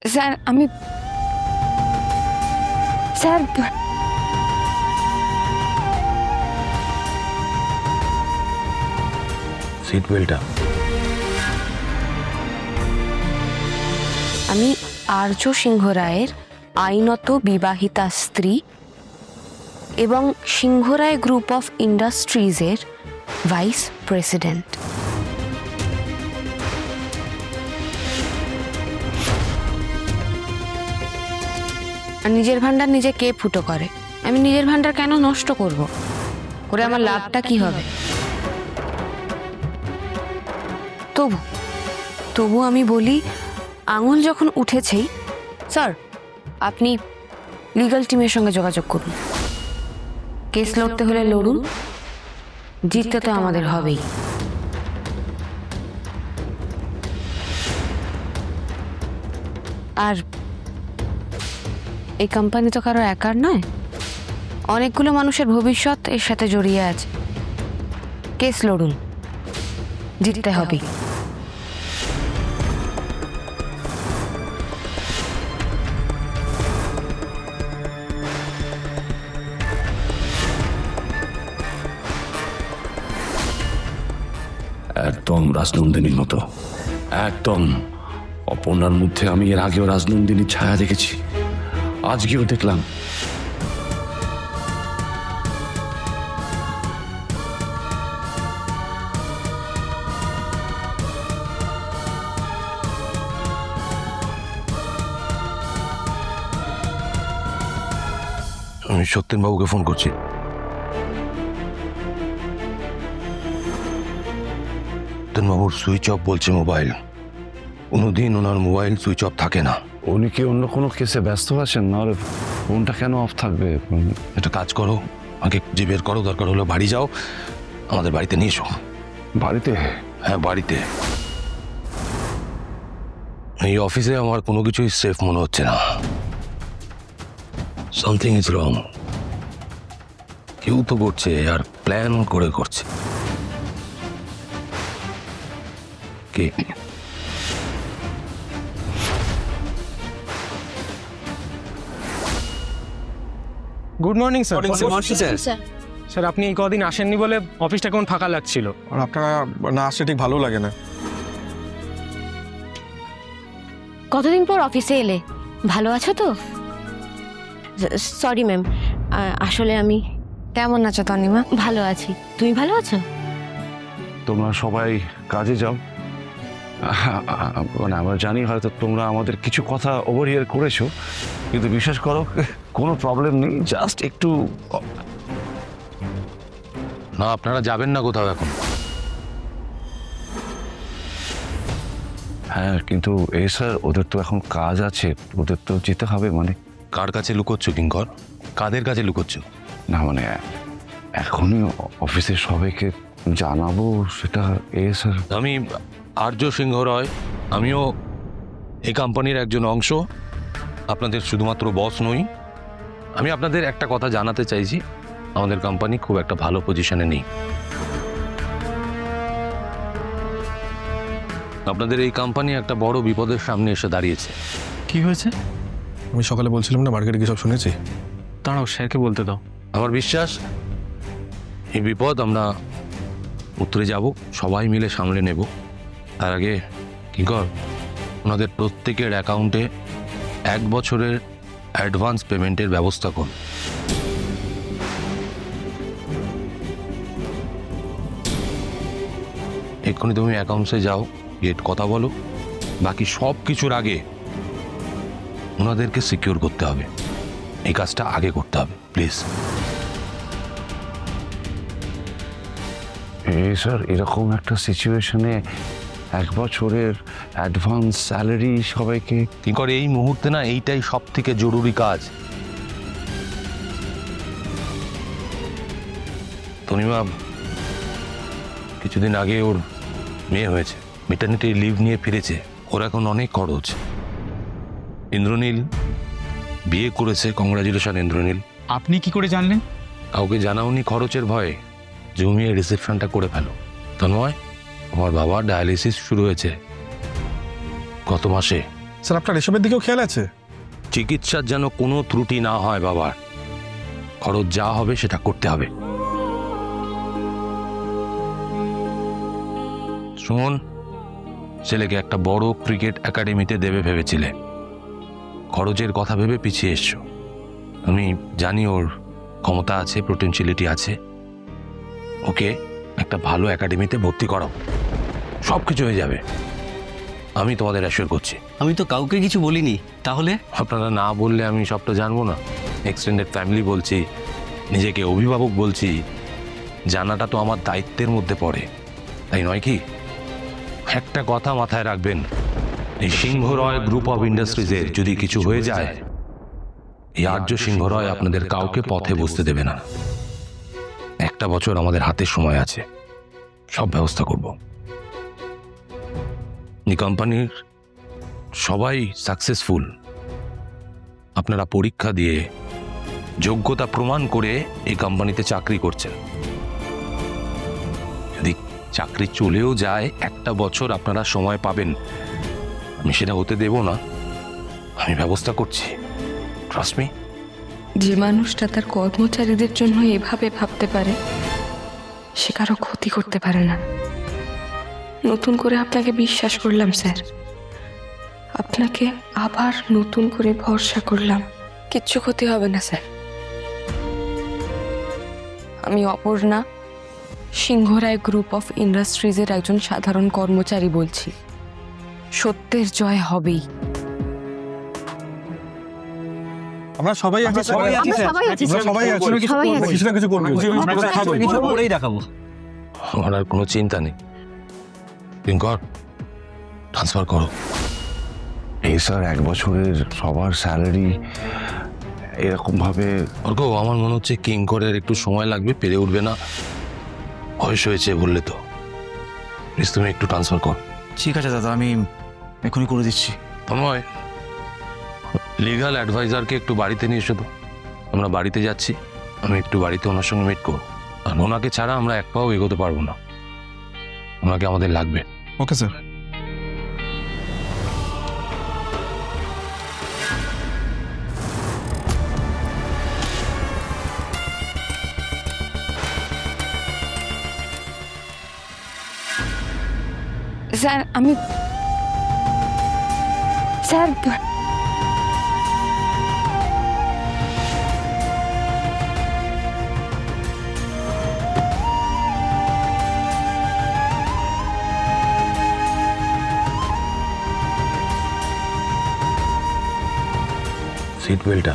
Sir আমি sir sit বেল্টটা আমি আর্য সিংহ রায়ের আইনত বিবাহিতা স্ত্রী এবং সিংহরায় গ্রুপ অফ ইন্ডাস্ট্রিজের ভাইস প্রেসিডেন্ট। আর নিজের ভান্ডার নিজে কে ফুটো করে? আমি নিজের ভান্ডার কেন নষ্ট করব? করে আমার লাভটা কি হবে? তবু আমি বলি, আঙুল যখন উঠেছেই, স্যার আপনি লিগ্যাল টিমের সঙ্গে যোগাযোগ করুন। কেস লড়তে হলে লড়ুন, জিততে তো আমাদের হবেই। আর এই কোম্পানি তো কারো একার নয়, অনেকগুলো মানুষের ভবিষ্যৎ এর সাথে জড়িয়ে আছে। কেস লড়ুন, জিততে হবেই। একদম রাজনন্দিনীর মতো, একদম। অপর্ণার মধ্যে আমি এর আগেও রাজনন্দিনীর ছায়া দেখেছি, আজকেও দেখলাম। আমি সত্যেনবাবুকে ফোন করছি। সত্যেনবাবুর সুইচ অফ বলছে মোবাইল। কোনোদিন ওনার মোবাইল সুইচ অফ থাকে না। উনি কি অন্য কোনো কেসে ব্যস্ত আছেন? নাহলে ফোনটা কেন অফ থাকবে? একটা কাজ করো, আমাকে যে বের করো, দরকার হলো বাড়ি যাও, আমাদের বাড়িতে নিয়ে এসো। বাড়িতে? হ্যাঁ, বাড়িতে। এই অফিসে আমার কোনো কিছুই সেফ মনে হচ্ছে না। Something is wrong. কেউ তো করছে, আর প্ল্যান করে করছে। কে? Good morning sir. স্যার আপনি এই কদিন আসেননি বলে অফিসটা কেমন ফাঁকা লাগছিল। আর আপনারা না আসলে ঠিক ভালো লাগে না। কতদিন পর অফিসে এলে, ভালো আছো তো? সরি ম্যাম, আসলে আমি কেমন আছো তনিমা? ভালো আছি। তুমি ভালো আছো? তোমরা সবাই কাজে যাও। মানে আমরা জানি হয়তো তোমরা আমাদের কিছু কথা ওভারহিয়ার করেছো, কিন্তু বিশ্বাস করো কোনো প্রবলেম নেই। জাস্ট একটু না, আপনারা যাবেন না কোথাও এখন? হ্যাঁ, কিন্তু স্যার ওদের তো এখন কাজ আছে, ওদের তো যেতে হবে। মানে কার কাছে লুকোচ্ছ কিঙ্কর? কাদের কাছে লুকোচ্ছ? না মানে এখনই অফিসের সবাইকে জানাবো সেটা। স্যার আমি আর্য সিংহ রয়, আমিও এই কোম্পানির একজন অংশ, আপনাদের শুধুমাত্র বস নই। আমি আপনাদের একটা কথা জানাতে চাইছি, আমাদের কোম্পানি খুব একটা ভালো পজিশনে নেই। আপনাদের এই কোম্পানি একটা বড় বিপদের সামনে এসে দাঁড়িয়েছে। কি হয়েছে? আমি সকালে বলছিলাম না, মার্কেটে গিয়ে সব শুনেছি। দাঁড়াও, স্যারকে বলতে দাও। আমার বিশ্বাস এই বিপদ আমরা উতরে যাব, সবাই মিলে সামলে নেব। তার আগে কিঙ্কর, ওনাদের প্রত্যেকের অ্যাকাউন্টে 1 বছরের অ্যাডভান্স পেমেন্টের ব্যবস্থা করুন। এক্ষুনি তুমি অ্যাকাউন্টসে যাও, গিয়ে কথা বলো। বাকি সব কিছুর আগে ওনাদেরকে সিকিউর করতে হবে, এই কাজটা আগে করতে হবে, প্লিজ। স্যার এরকম একটা সিচুয়েশনে 1 বছরের অ্যাডভান্স স্যালারি সবাইকে কিঙ্কর, এই মুহূর্তে না এইটাই সব থেকে জরুরি কাজ। তনিমা কিছুদিন আগে ওর মেয়ে হয়েছে, মেটার্নিটি লিভ নিয়ে ফিরেছে। ওর এখন অনেক খরচ। ইন্দ্রনীল বিয়ে করেছে, কংগ্রাচুলেশন ইন্দ্রনীল। আপনি কি করে জানলেন? কাউকে জানাওনি খরচের ভয়ে? জমিয়ে রিসেপশনটা করে ফেলো। তন্ময়, আমার বাবার ডায়ালিসিস শুরু হয়েছে গত মাসে, স্যার আপনার এসবের দিকেও খেয়াল আছে? চিকিৎসার যেন কোনো ত্রুটি না হয় বাবার। খরচ যা হবে সেটা করতে হবে। শোন, ছেলেকে একটা বড় ক্রিকেট একাডেমিতে দেবে ভেবেছিলে, খরচের কথা ভেবে পিছিয়ে এসছো। আমি জানি ওর ক্ষমতা আছে, পোটেনশিয়ালিটি আছে, ওকে একটা ভালো একাডেমিতে ভর্তি করাও, সব কিছু হয়ে যাবে। আমি তোমাদের অ্যাসিওর করছি। আমি তো কাউকে কিছু বলিনি। তাহলে আপনারা না বললে আমি সবটা জানবো না? এক্সটেন্ডেড ফ্যামিলি বলছি, নিজেকে অভিভাবক বলছি, জানাটা তো আমার দায়িত্বের মধ্যে পড়ে, তাই নয় কি? একটা কথা মাথায় রাখবেন, এই সিংহ রয় গ্রুপ অফ ইন্ডাস্ট্রিজের যদি কিছু হয়ে যায়, এই আর্য সিংহ রয় আপনাদের কাউকে পথে বসতে দেবে না। একটা বছর আমাদের হাতে সময় আছে, সব ব্যবস্থা করব। এই কোম্পানির সবাই সাকসেসফুল। আপনারা পরীক্ষা দিয়ে যোগ্যতা প্রমাণ করে এই কোম্পানিতে চাকরি করছেন। যদি চাকরি চলেও যায়, একটা বছর আপনারা সময় পাবেন। আমি সেটা হতে দেব না, আমি ব্যবস্থা করছি, ট্রাস্ট মি। যে মানুষটা তার কর্মচারীদের জন্য এভাবে ভাবতে পারে, সে কারো ক্ষতি করতে পারে না। নতুন করে আপনাকে বিশ্বাস করলাম স্যার, আপনাকে আবার নতুন করে ভরসা করলাম। কিচ্ছু ক্ষতি হবে না স্যার। আমি অপর্ণা, সিংহরায় গ্রুপ অফ ইন্ডাস্ট্রিজের একজন সাধারণ কর্মচারী বলছি। সত্যের জয় হবেই। আমরা সবাই আছি স্যার। আমরা সবাই আছি আমরা স্যার। সবাই আছি। সবাই আছি। কিছু না কিছু করবো। কিছু করেই দেখাবো। আমার আর কোনো চিন্তা নেই। কিঙ্কর, ট্রান্সফার করো। এই স্যার 1 বছরের সবার স্যালারি এরকমভাবে। অর্ক, আমার মনে হচ্ছে কিঙ্করের একটু সময় লাগবে, পেরে উঠবে না, বয়স হয়েছে বললে তো। প্লিজ তুমি একটু ট্রান্সফার কর। ঠিক আছে দাদা, আমি এখনই করে দিচ্ছি। তন্ময়, লিগ্যাল অ্যাডভাইজারকে একটু বাড়িতে নিয়ে এসো তো। আমরা বাড়িতে যাচ্ছি, আমি একটু বাড়িতে ওনার সঙ্গে মিট করব। আর ওনাকে ছাড়া আমরা এক পাও এগোতে পারবো না, ওনাকে আমাদের লাগবে। Okay sir. স্যার আমি স্যার সিট বেল্টটা